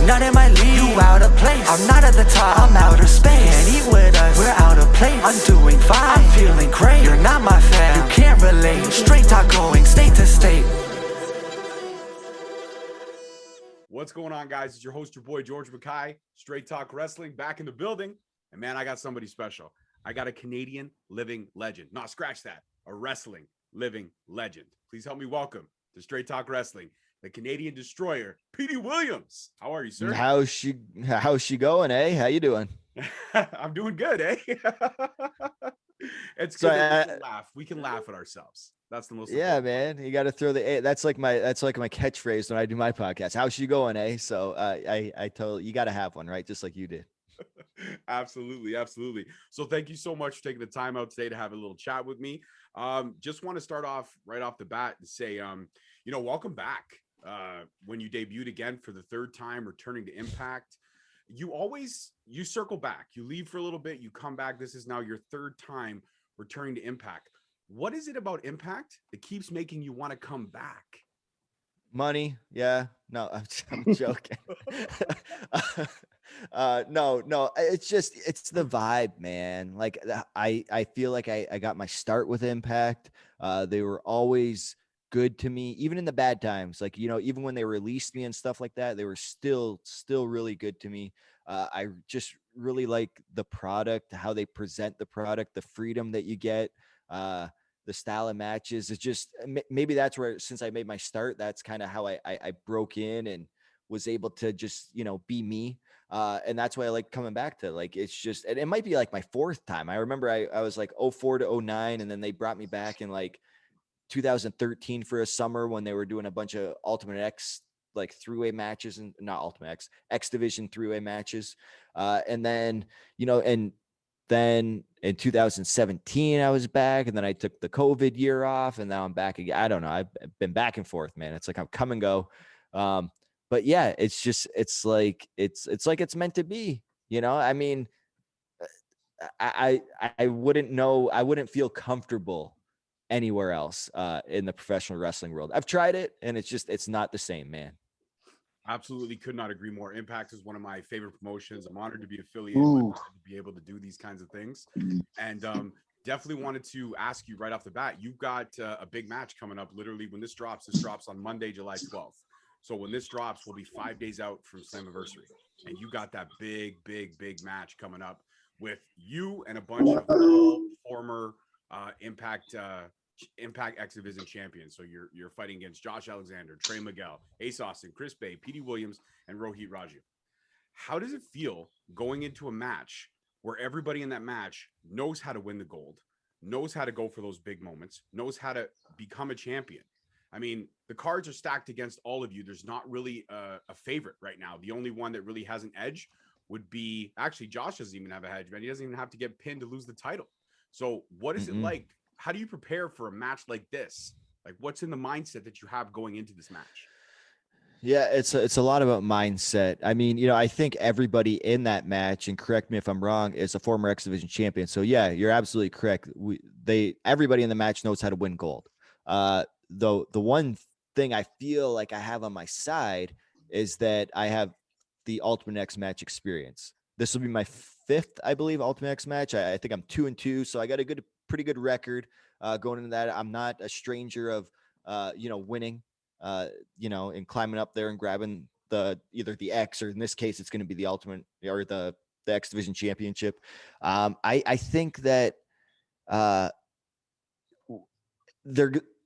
not in my league. You out of place, I'm not at the top, I'm outer space. Can't eat with us, we're out of place. I'm doing fine, I'm feeling great. You're not my fan, you can't relate. Straight talk going state to state. What's going on, guys? It's your host, your boy, George Mackay, Straight Talk Wrestling, back in the building. And man, I got somebody special. I got a Canadian living legend. No, scratch that. A wrestling living legend. Please help me welcome to Straight Talk Wrestling, the Canadian Destroyer, Petey Williams. How are you, sir? How's she going, eh? How you doing? I'm doing good, eh? It's good that we can laugh. We can laugh at ourselves. That's the most important. Man. You got to throw the that's like my catchphrase when I do my podcast. How's she going, eh? So I told you got to have one, right? Just like you did. Absolutely. So thank you so much for taking the time out today to have a little chat with me. Just want to start off right off the bat and say, welcome back. When you debuted again for the third time, returning to Impact, you circle back, you leave for a little bit, you come back. This is now your third time returning to Impact. What is it about Impact that keeps making you want to come back? Money. Yeah. No, I'm joking. No. It's the vibe, man. Like I feel like I got my start with Impact. They were always good to me, even in the bad times. Like, even when they released me and stuff like that, they were still really good to me. I just really like the product, how they present the product, the freedom that you get, the style of matches. It's just, maybe that's where, since I made my start, that's kind of how I broke in and was able to just, be me. And that's why I like coming back to, like, it's just, and it might be like my fourth time. I remember I was like 04 to 09, and then they brought me back in like 2013 for a summer when they were doing a bunch of Ultimate X, like three-way matches, and not Ultimate X Division three-way matches. And then, and then in 2017, I was back, and then I took the COVID year off, and now I'm back again. I don't know. I've been back and forth, man. It's like I'm come and go. But yeah, it's like it's meant to be, I mean, I wouldn't feel comfortable anywhere else in the professional wrestling world. I've tried it, and it's not the same, man. Absolutely, could not agree more. Impact is one of my favorite promotions. I'm honored to be affiliated with, to be able to do these kinds of things. And definitely wanted to ask you right off the bat, you've got a big match coming up. Literally, when this drops on Monday, July 12th. So when this drops, we'll be 5 days out from SLAMMIVERSARY. And you got that big match coming up with you and a bunch of former Impact X Division champions. So you're fighting against Josh Alexander, Trey Miguel, Ace Austin, Chris Bay, Petey Williams, and Rohit Raju. How does it feel going into a match where everybody in that match knows how to win the gold, knows how to go for those big moments, knows how to become a champion? I mean, the cards are stacked against all of you. There's not really a favorite right now. The only one that really has an edge would be, actually, Josh doesn't even have a hedge, man. He doesn't even have to get pinned to lose the title. So what is it like? How do you prepare for a match like this? Like, what's in the mindset that you have going into this match? Yeah, it's a lot about mindset. I mean, I think everybody in that match, and correct me if I'm wrong, is a former X Division champion. So yeah, you're absolutely correct. Everybody in the match knows how to win gold. Though the one thing I feel like I have on my side is that I have the Ultimate X match experience. This will be my fifth, I believe, Ultimate X match. I think I'm 2-2, so I got a pretty good record going into that. I'm not a stranger of winning, and climbing up there and grabbing either the X, or in this case, it's going to be the Ultimate or the X Division Championship. I think that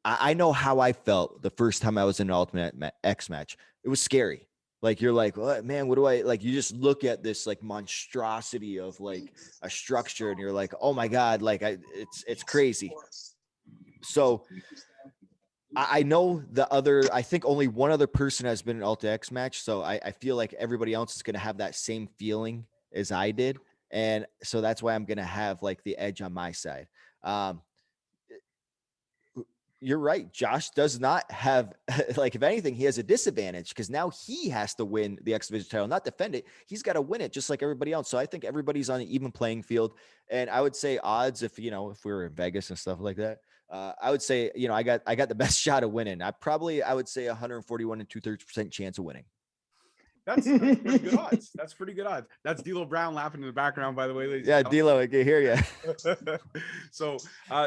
I know how I felt the first time I was in an Ultimate X match. It was scary. Like, you're like, oh, man, what do I like? You just look at this like monstrosity of like a structure, and you're like, oh my God, like it's crazy. So I know I think only one other person has been in an Ultimate X match. So I feel like everybody else is going to have that same feeling as I did. And so that's why I'm going to have like the edge on my side. You're right. Josh does not have, like, if anything, he has a disadvantage because now he has to win the X Division title, not defend it. He's got to win it just like everybody else. So I think everybody's on an even playing field. And I would say odds, if we were in Vegas and stuff like that, I would say, I got the best shot of winning. I would say 141 and 2/3% chance of winning. That's pretty good odds. That's pretty good odds. That's D'Lo Brown laughing in the background, by the way, ladies. Yeah, D'Lo, I can hear you. So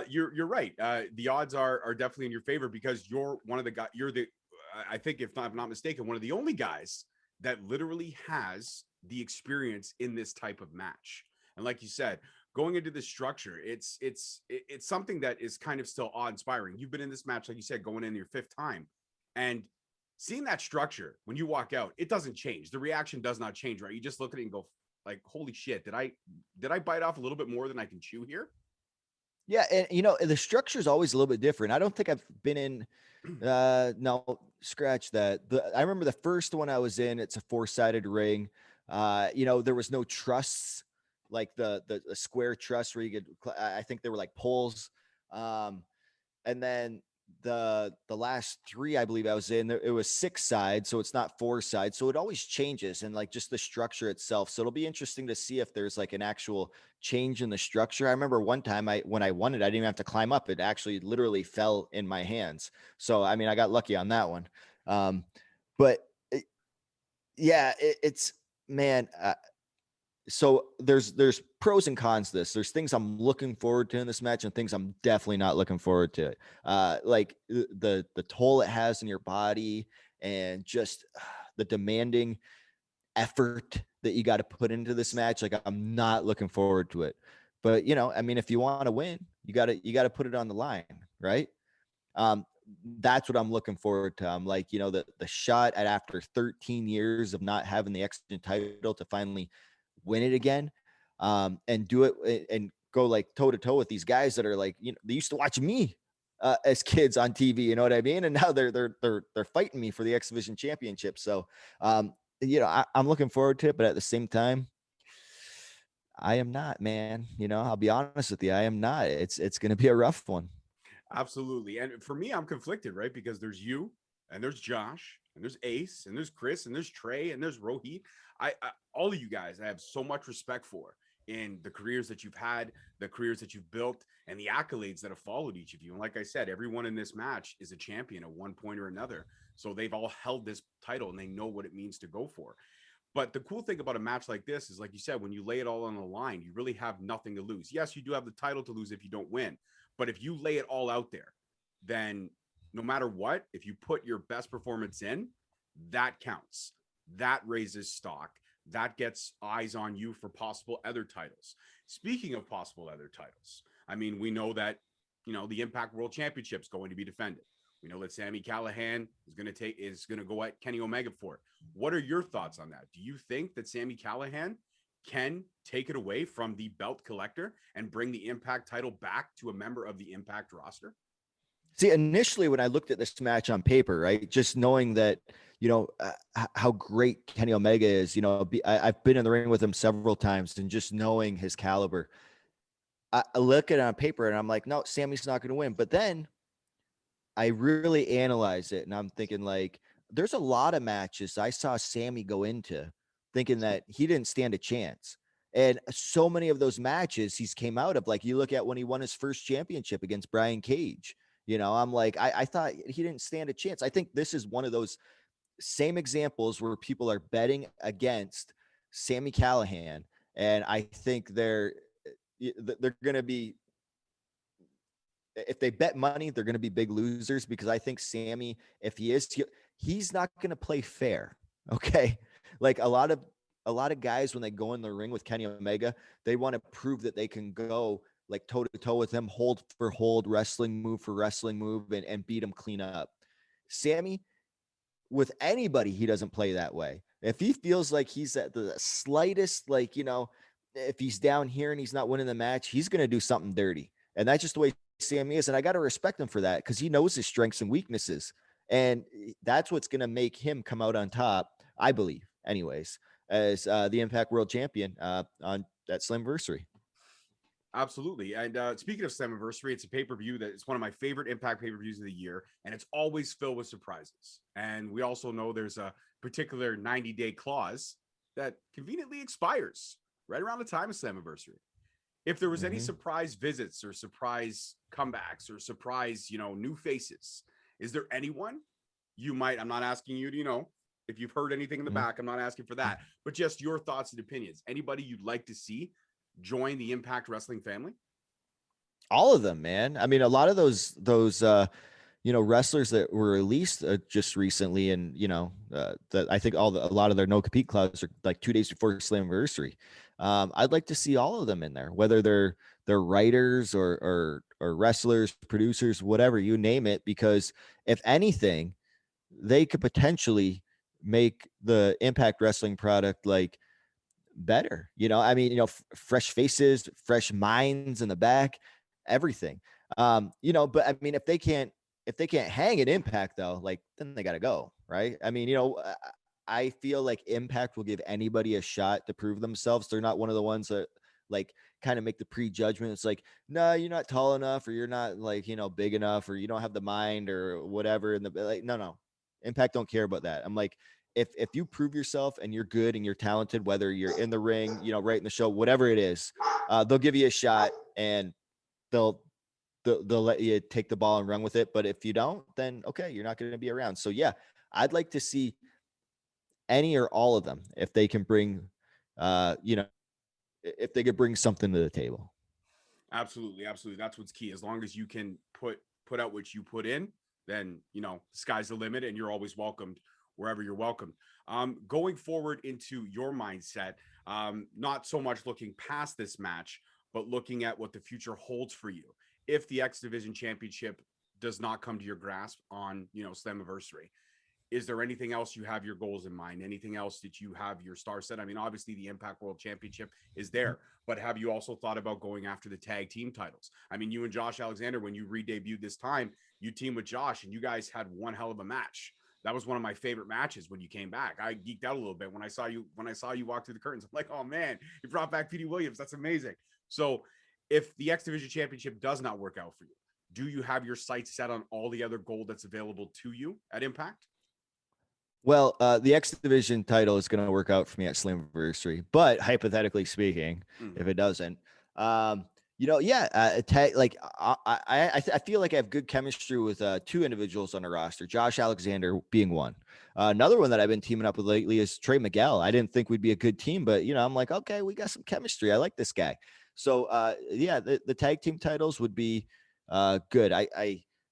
you're right. The odds are definitely in your favor because you're one of the guys. You're the I think, if I'm not mistaken, one of the only guys that literally has the experience in this type of match. And like you said, going into this structure, it's something that is kind of still awe-inspiring. You've been in this match, like you said, going in your 5th time, and seeing that structure when you walk out, it doesn't change. The reaction does not change, right? You just look at it and go, like, holy shit, did I bite off a little bit more than I can chew here? Yeah, and the structure is always a little bit different. I don't think I've been in no, scratch that. I remember the first one I was in, it's a 4-sided ring. There was no trusses, like the square truss where you could, I think they were like poles. And then the last 3 I believe I was in, it was 6 sides, so it's not 4 sides, so it always changes, and like just the structure itself. So it'll be interesting to see if there's like an actual change in the structure. I remember one time when I won it, I didn't even have to climb up. It actually literally fell in my hands. So I mean, I got lucky on that one. But it's, man, so there's pros and cons to this. There's things I'm looking forward to in this match and things I'm definitely not looking forward to. Like the toll it has in your body and just the demanding effort that you got to put into this match. Like, I'm not looking forward to it. But I mean, if you want to win, you got to put it on the line, right? That's what I'm looking forward to. I'm like, the shot at after 13 years of not having the X title to finally win it again, and do it and go like toe to toe with these guys that are like, they used to watch me as kids on TV, you know what I mean? And now they're fighting me for the X Division championship. So, I'm looking forward to it, but at the same time, I am not, man. I'll be honest with you, I am not. It's going to be a rough one. Absolutely. And for me, I'm conflicted, right? Because there's you and there's Josh and there's Ace and there's Chris and there's Trey and there's Rohit. I all of you guys I have so much respect for in the careers that you've had, the careers that you've built, and the accolades that have followed each of you. And like I said, everyone in this match is a champion at one point or another. So they've all held this title and they know what it means to go for. But the cool thing about a match like this is, like you said, when you lay it all on the line, you really have nothing to lose. Yes, you do have the title to lose if you don't win. But if you lay it all out there, then no matter what, if you put your best performance in, that counts. That raises stock. That gets eyes on you for possible other titles. Speaking of possible other titles, I mean, we know that, the Impact World Championship is going to be defended. We know that Sami Callihan is going to go at Kenny Omega for it. What are your thoughts on that? Do you think that Sami Callihan can take it away from the belt collector and bring the Impact title back to a member of the Impact roster? See, initially when I looked at this match on paper, right, just knowing that, how great Kenny Omega is, I've been in the ring with him several times, and just knowing his caliber, I look at it on paper and I'm like, no, Sammy's not going to win. But then I really analyze it and I'm thinking, like, there's a lot of matches I saw Sami go into thinking that he didn't stand a chance. And so many of those matches he's came out of, like, you look at when he won his first championship against Brian Cage, I'm like, I thought he didn't stand a chance. I think this is one of those same examples where people are betting against Sami Callihan. And I think they're going to be, if they bet money, they're going to be big losers, because I think Sami, if he's not going to play fair. Okay. Like a lot of guys, when they go in the ring with Kenny Omega, they want to prove that they can go like toe to toe with him, hold for hold, wrestling move for wrestling move, and beat him clean up. Sami, with anybody, he doesn't play that way. If he feels like he's at the slightest, like, if he's down here and he's not winning the match, he's going to do something dirty. And that's just the way Sami is. And I got to respect him for that, because he knows his strengths and weaknesses. And that's what's going to make him come out on top, I believe, anyways, as the Impact World Champion on that SLAMMIVERSARY. Absolutely. And speaking of SLAMMIVERSARY, it's a pay-per-view that is one of my favorite Impact pay-per-views of the year, and it's always filled with surprises. And we also know there's a particular 90-day clause that conveniently expires right around the time of SLAMMIVERSARY. If there was any surprise visits or surprise comebacks or surprise, new faces, is there anyone you might, I'm not asking you to, If you've heard anything in the back, I'm not asking for that, but just your thoughts and opinions. Anybody you'd like to see join the Impact Wrestling family? All of them, man. I mean, a lot of those wrestlers that were released just recently, and that I think a lot of their no compete clauses are like 2 days before Slammiversary. I'd like to see all of them in there, whether they're writers or wrestlers, producers, whatever, you name it, because if anything, they could potentially make the Impact Wrestling product like better. I mean, fresh faces, fresh minds in the back, everything. But I mean, if they can't hang an Impact though, like then they got to go, right? I mean, I feel like Impact will give anybody a shot to prove themselves. They're not one of the ones that like kind of make the prejudgment. It's like, no, you're not tall enough, or you're not like, big enough, or you don't have the mind or whatever. And no, Impact don't care about that. I'm like, if you prove yourself and you're good and you're talented, whether you're in the ring, right in the show, whatever it is, they'll give you a shot, and they'll let you take the ball and run with it. But if you don't, then okay, you're not going to be around. So yeah, I'd like to see any or all of them if they can bring, if they could bring something to the table. Absolutely. That's what's key. As long as you can put out what you put in, then the sky's the limit, and you're always welcomed wherever you're welcome. Going forward into your mindset, not so much looking past this match, but looking at what the future holds for you. If the X Division Championship does not come to your grasp on, Slammiversary, is there anything else you have your goals in mind? Anything else that you have your star set? I mean, obviously the Impact World Championship is there, but have you also thought about going after the tag team titles? I mean, you and Josh Alexander, when you re-debuted this time, you teamed with Josh and you guys had one hell of a match. That was one of my favorite matches when you came back. I geeked out a little bit when I saw you walk through the curtains. I'm like, oh man, you brought back Petey Williams. That's amazing. So if the X Division Championship does not work out for you, do you have your sights set on all the other gold that's available to you at Impact? Well, the X Division title is going to work out for me at Slammiversary, but hypothetically speaking, if it doesn't, I feel like I have good chemistry with two individuals on the roster, Josh Alexander being one. Another one that I've been teaming up with lately is Trey Miguel. I didn't think we'd be a good team, but I'm like, okay, we got some chemistry. I like this guy. So the tag team titles would be good.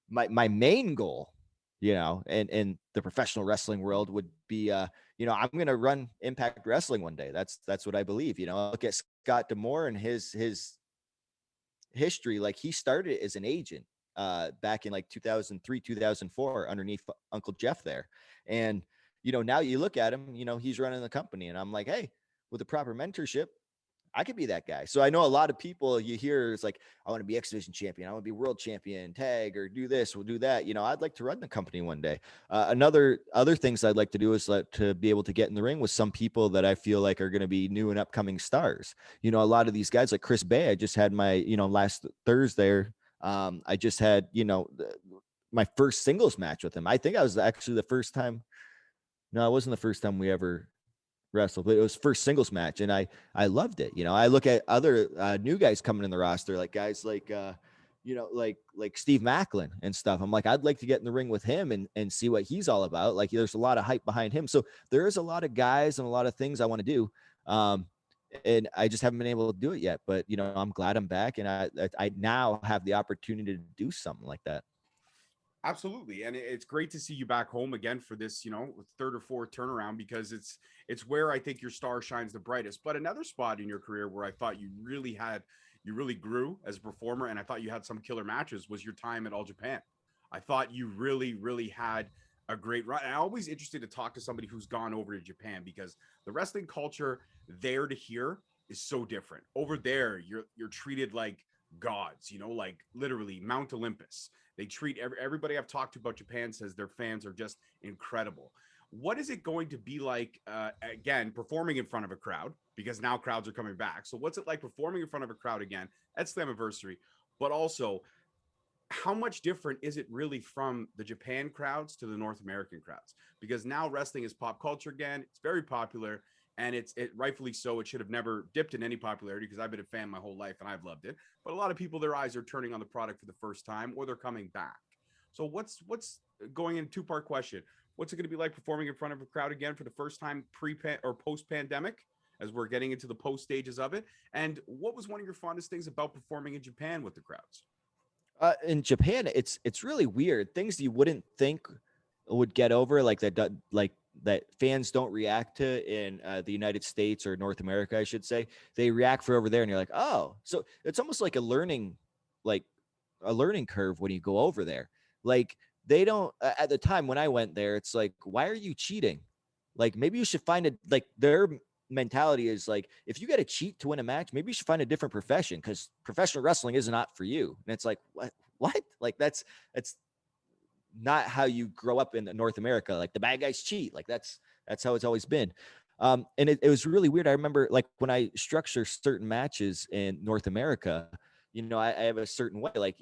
My main goal, in the professional wrestling world would be, I'm going to run Impact Wrestling one day. That's what I believe. Look at Scott D'Amore and his history. Like, he started as an agent back in like 2003, 2004 underneath Uncle Jeff there. And, now you look at him, he's running the company, and I'm like, hey, with the proper mentorship, I could be that guy. So I know a lot of people you hear is like, I want to be X Division champion. I want to be world champion, tag, or do this, we'll do that. I'd like to run the company one day. Other things I'd like to do is to be able to get in the ring with some people that I feel like are going to be new and upcoming stars. A lot of these guys like Chris Bay, I just had my, last Thursday. I just had, my first singles match with him. I think I was actually the first time. No, it wasn't the first time we ever wrestled, but it was first singles match, and I loved it. I look at other new guys coming in the roster, like guys like like Steve Macklin and stuff. I'm like, I'd like to get in the ring with him and see what he's all about. Like, there's a lot of hype behind him. So there is a lot of guys and a lot of things I want to do. And I just haven't been able to do it yet, but I'm glad I'm back, and I now have the opportunity to do something like that. Absolutely. And it's great to see you back home again for this, third or fourth turnaround, because it's where I think your star shines the brightest. But another spot in your career where I thought you really grew as a performer, and I thought you had some killer matches, was your time at All Japan. I thought you really, really had a great run. I'm always interested to talk to somebody who's gone over to Japan, because the wrestling culture there to here is so different. Over there, you're treated like gods, like literally Mount Olympus. They treat everybody I've talked to about Japan says their fans are just incredible. What is it going to be like, again, performing in front of a crowd? Because now crowds are coming back. So what's it like performing in front of a crowd again at Slammiversary? But also, how much different is it really from the Japan crowds to the North American crowds? Because now wrestling is pop culture again. It's very popular. And it rightfully so. It should have never dipped in any popularity, because I've been a fan my whole life and I've loved it. But a lot of people, their eyes are turning on the product for the first time, or they're coming back. So what's going in, two-part question. What's it going to be like performing in front of a crowd again for the first time or post-pandemic, as we're getting into the post stages of it? And what was one of your fondest things about performing in Japan with the crowds? In Japan, it's really weird. Things you wouldn't think would get over, like that fans don't react to in the United States or North America, I should say. They react for over there, and you're like, oh, so it's almost like like a learning curve when you go over there. Like they don't at the time when I went there, it's like, why are you cheating? Like maybe you should find it. Like their mentality is like, if you got to cheat to win a match, maybe you should find a different profession because professional wrestling is not for you. And it's like, what? Like that's not how you grow up in North America. Like the bad guys cheat. Like that's how it's always been. And it was really weird. I remember like when I structure certain matches in North America, you know, I have a certain way. Like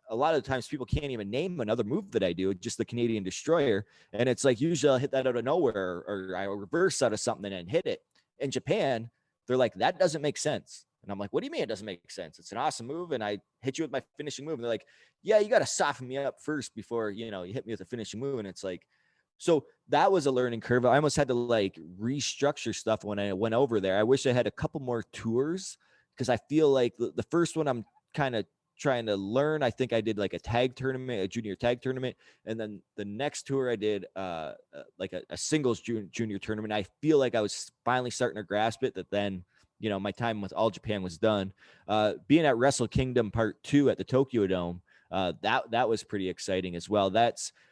a lot of the times people can't even name another move that I do, just the Canadian Destroyer. And it's like, usually I'll hit that out of nowhere or I reverse out of something and hit it. In Japan, they're like, that doesn't make sense. And I'm like, what do you mean it doesn't make sense? It's an awesome move. And I hit you with my finishing move. And they're like, yeah, you got to soften me up first before, you know, you hit me with a finishing move. And it's like, so that was a learning curve. I almost had to like restructure stuff when I went over there. I wish I had a couple more tours because I feel like the first one I'm kind of trying to learn. I think I did like a tag tournament, a junior tag tournament. And then the next tour I did like a singles junior tournament. I feel like I was finally starting to grasp it, that then, you know, my time with All Japan was done. Being at Wrestle Kingdom Part 2 at the Tokyo Dome, that was pretty exciting as well.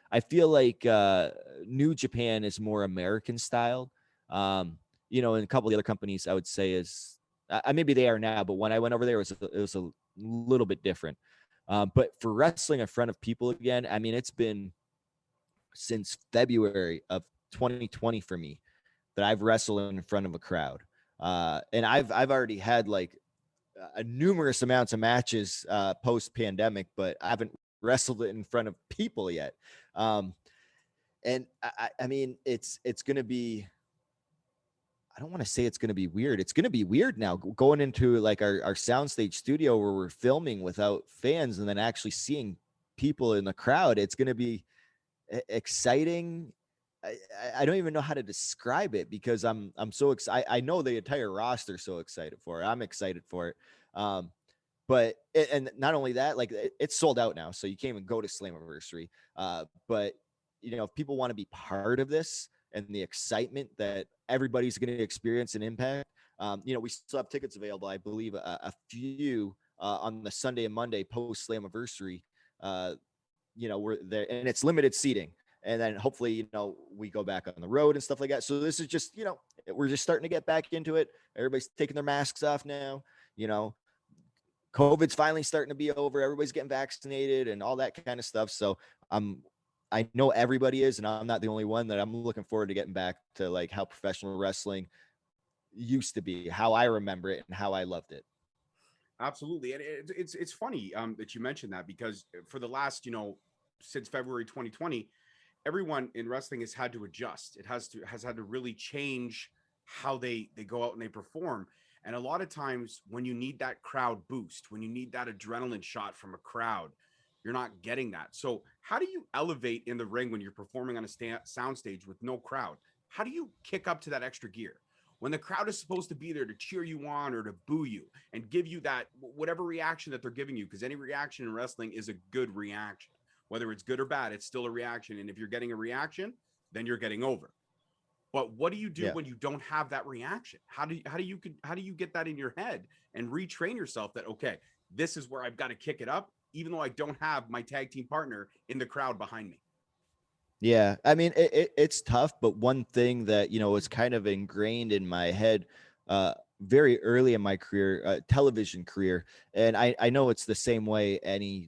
I feel like New Japan is more American styled. You know, and a couple of the other companies I would say is maybe they are now, but when I went over there, it was a little bit different. But for wrestling in front of people again, I mean, it's been since February of 2020 for me that I've wrestled in front of a crowd. And I've already had like numerous amounts of matches post pandemic, but I haven't wrestled it in front of people yet. And I mean, it's going to be, I don't want to say it's going to be weird. It's going to be weird now going into like our soundstage studio where we're filming without fans and then actually seeing people in the crowd. It's going to be exciting. I don't even know how to describe it because I'm so excited. I know the entire roster is so excited for it. I'm excited for it. But and not only that, like it's sold out now, so you can't even go to SLAMMIVERSARY. But you know, if people want to be part of this and the excitement that everybody's going to experience and Impact, you know, we still have tickets available. I believe a few on the Sunday and Monday post SLAMMIVERSARY. You know, we're there, and it's limited seating. And then hopefully, you know, we go back on the road and stuff like that. So this is just, you know, we're just starting to get back into it. Everybody's taking their masks off now. You know, COVID's finally starting to be over. Everybody's getting vaccinated and all that kind of stuff. So I know everybody is, and I'm not the only one that I'm looking forward to getting back to like how professional wrestling used to be, how I remember it and how I loved it. Absolutely. And it's funny that you mentioned that, because for the last, you know, since February 2020, everyone in wrestling has had to adjust. It has had to really change how they go out and they perform. And a lot of times when you need that crowd boost, when you need that adrenaline shot from a crowd, you're not getting that. So how do you elevate in the ring when you're performing on a soundstage with no crowd? How do you kick up to that extra gear when the crowd is supposed to be there to cheer you on or to boo you and give you that whatever reaction that they're giving you? Because any reaction in wrestling is a good reaction. Whether it's good or bad, it's still a reaction. And if you're getting a reaction, then you're getting over. But what do you do when you don't have that reaction? How do you get that in your head and retrain yourself that, okay, this is where I've got to kick it up, even though I don't have my tag team partner in the crowd behind me? Yeah, I mean, it's tough, but one thing that, you know, was kind of ingrained in my head very early in my career, television career, and I know it's the same way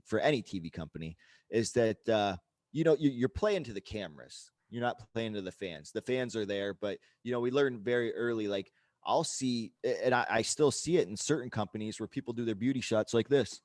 for any TV company, is that you know, you're playing to the cameras. You're not playing to the fans. The fans are there, but you know, we learned very early, like I'll see, and I still see it in certain companies where people do their beauty shots like this.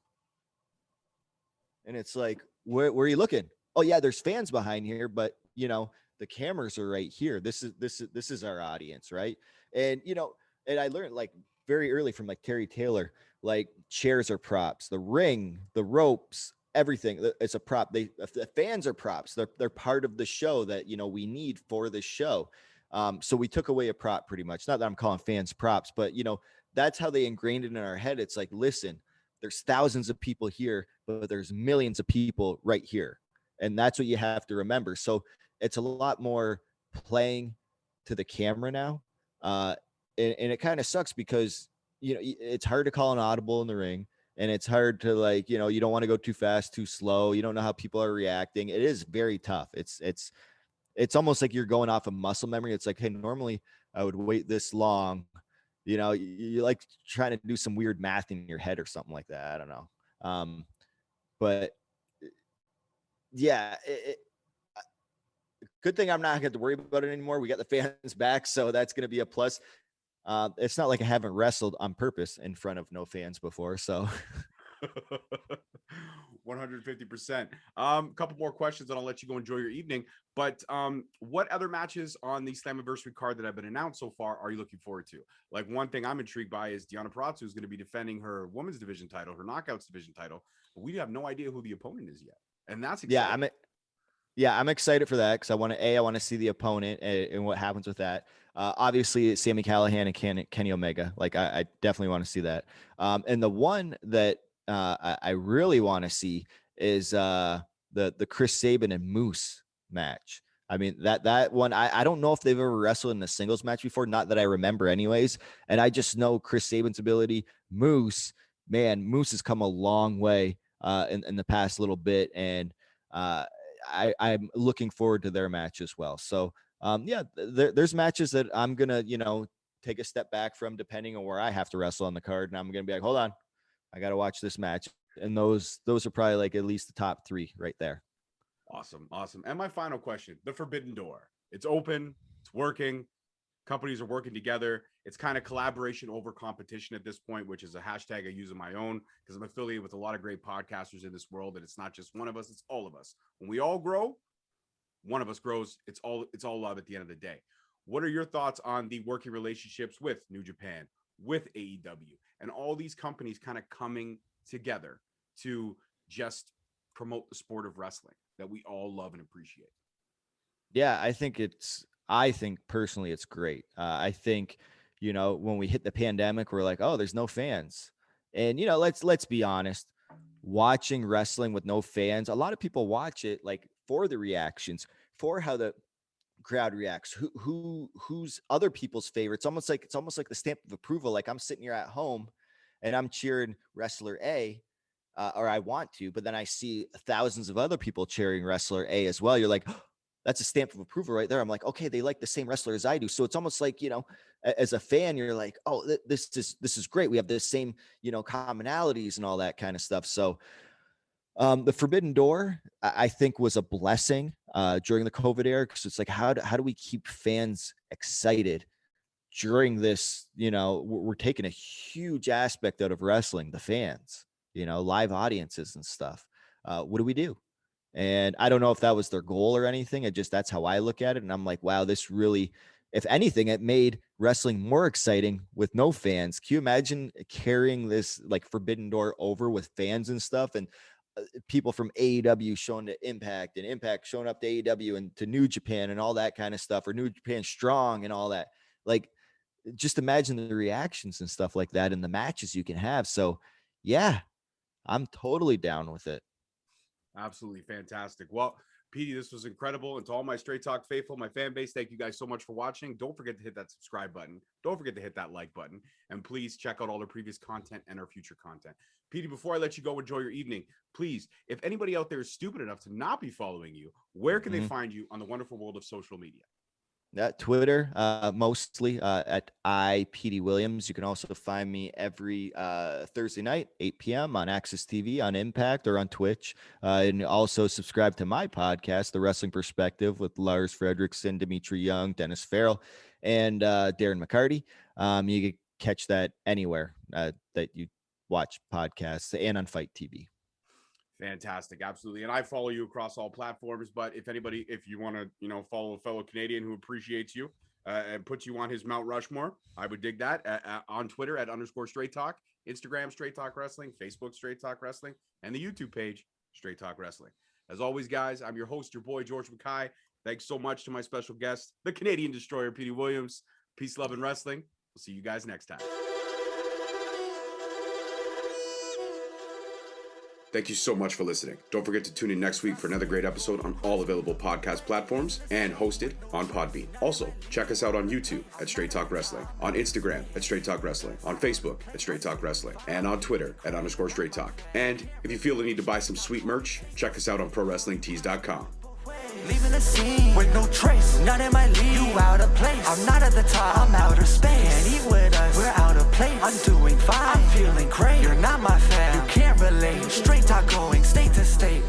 And it's like, where are you looking? Oh yeah, there's fans behind here, but you know, the cameras are right here. This is our audience, right? And you know, and I learned like very early from like Terry Taylor, like chairs are props, the ring, the ropes, everything. It's a prop. The fans are props. They're part of the show that, you know, we need for this show. So we took away a prop pretty much. Not that I'm calling fans props, but, you know, that's how they ingrained it in our head. It's like, listen, there's thousands of people here, but there's millions of people right here. And that's what you have to remember. So it's a lot more playing to the camera now. And it kind of sucks because, you know, it's hard to call an audible in the ring, and it's hard to, like, you know, you don't want to go too fast, too slow. You don't know how people are reacting. It is very tough. It's almost like you're going off of muscle memory. It's like, hey, normally I would wait this long. You know, you like trying to do some weird math in your head or something like that. I don't know. But yeah, good thing I'm not going to worry about it anymore. We got the fans back, so that's going to be a plus. It's not like I haven't wrestled on purpose in front of no fans before. So 150%. Couple more questions and I'll let you go enjoy your evening. But what other matches on the Slammiversary card that have been announced so far are you looking forward to? Like, one thing I'm intrigued by is Deonna Purrazzo is going to be defending her women's division title, her knockouts division title. But we have no idea who the opponent is yet. And that's exciting. I'm excited for that because I want to see the opponent and what happens with that. Obviously, it's Sami Callihan and Kenny Omega. Like, I definitely want to see that. And the one that I really want to see is the Chris Sabin and Moose match. I mean, that one, I don't know if they've ever wrestled in a singles match before, not that I remember anyways. And I just know Chris Sabin's ability. Moose has come a long way in the past little bit. And I'm looking forward to their match as well. So there's matches that I'm going to, you know, take a step back from depending on where I have to wrestle on the card. And I'm going to be like, hold on, I got to watch this match. And those are probably like at least the top three right there. Awesome. And my final question, the Forbidden Door. It's open, it's working. Companies are working together. It's kind of collaboration over competition at this point, which is a hashtag I use on my own because I'm affiliated with a lot of great podcasters in this world. And it's not just one of us, it's all of us. When we all grow, one of us grows. It's all love at the end of the day. What are your thoughts on the working relationships with New Japan, with AEW, and all these companies kind of coming together to just promote the sport of wrestling that we all love and appreciate? Yeah, I think personally it's great. I think, you know, when we hit the pandemic, we're like, oh, there's no fans. And, you know, let's be honest, watching wrestling with no fans, a lot of people watch it like for the reactions, for how the crowd reacts, who's other people's favorites. It's almost like the stamp of approval. Like, I'm sitting here at home and I'm cheering wrestler A, or I want to, but then I see thousands of other people cheering wrestler A as well. You're like, oh, that's a stamp of approval right there. I'm like, okay, they like the same wrestler as I do. So it's almost like, you know, as a fan, you're like, oh, this is great. We have the same, you know, commonalities and all that kind of stuff. So the Forbidden Door, I think, was a blessing during the COVID era, because it's like, how do we keep fans excited during this? You know, we're taking a huge aspect out of wrestling, the fans, you know, live audiences and stuff. What do we do? And I don't know if that was their goal or anything. That's how I look at it. And I'm like, wow, this really, if anything, it made wrestling more exciting with no fans. Can you imagine carrying this like Forbidden Door over with fans and stuff, and people from AEW showing to Impact, and Impact showing up to AEW and to New Japan and all that kind of stuff, or New Japan Strong and all that? Like, just imagine the reactions and stuff like that and the matches you can have. So yeah, I'm totally down with it. Absolutely fantastic. Well, Petey, this was incredible. And to all my Straight Talk faithful, my fan base, thank you guys so much for watching. Don't forget to hit that subscribe button. Don't forget to hit that like button. And please check out all the previous content and our future content. Petey, before I let you go, enjoy your evening. Please, if anybody out there is stupid enough to not be following you, where can they find you on the wonderful world of social media? Twitter, mostly at Petey Williams. You can also find me every Thursday night, 8 p.m. on Access TV, on Impact, or on Twitch. And also subscribe to my podcast, The Wrestling Perspective, with Lars Fredrickson, Dimitri Young, Dennis Farrell, and Darren McCarty. You can catch that anywhere that you watch podcasts, and on Fight TV. Fantastic. Absolutely. And I follow you across all platforms, but if you want to, you know, follow a fellow Canadian who appreciates you and puts you on his Mount Rushmore, I would dig that. On Twitter @_Straight Talk, Instagram Straight Talk Wrestling, Facebook Straight Talk Wrestling, and the YouTube page Straight Talk Wrestling. As always, guys, I'm your host, your boy, George Mackay. Thanks so much to my special guest, the Canadian Destroyer Petey Williams. Peace, love, and wrestling. We'll see you guys next time. Thank you so much for listening. Don't forget to tune in next week for another great episode on all available podcast platforms and hosted on Podbean. Also, check us out on YouTube at Straight Talk Wrestling, on Instagram at Straight Talk Wrestling, on Facebook at Straight Talk Wrestling, and on Twitter at _Straight Talk. And if you feel the need to buy some sweet merch, check us out on ProWrestlingTees.com. Leaving the scene with no trace, not in my league. You out of place, I'm not at the top, I'm outer space. Can't eat with us, we're out of place. I'm doing fine, I'm feeling great. You're not my fan, you can't relate. Straight talk going state to state.